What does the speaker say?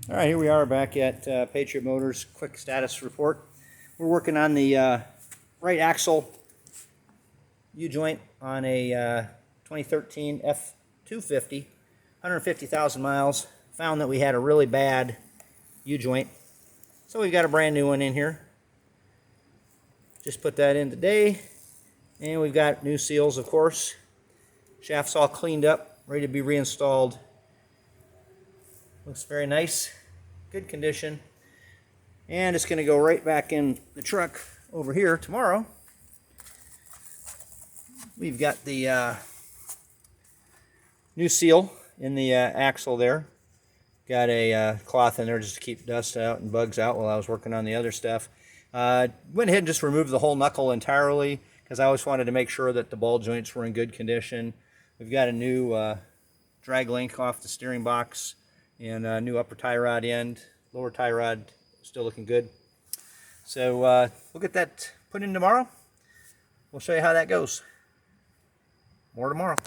All right, here we are back at Patriot Motors quick status report. We're working on the right axle U-joint on a 2013 F250, 150,000 miles. Found that we had a really bad U-joint, so we've got a brand new one in here. Just put that in today, and we've got new seals, of course. Shaft's all cleaned up, ready to be reinstalled. Looks very nice, good condition. And it's going to go right back in the truck over here tomorrow. We've got the new seal in the axle there. Got a cloth in there just to keep dust out and bugs out while I was working on the other stuff. Went ahead and just removed the whole knuckle entirely because I always wanted to make sure that the ball joints were in good condition. We've got a new drag link off the steering box and a new upper tie rod end. Lower tie rod still looking good. So we'll get that put in tomorrow. We'll show you how that goes. More tomorrow.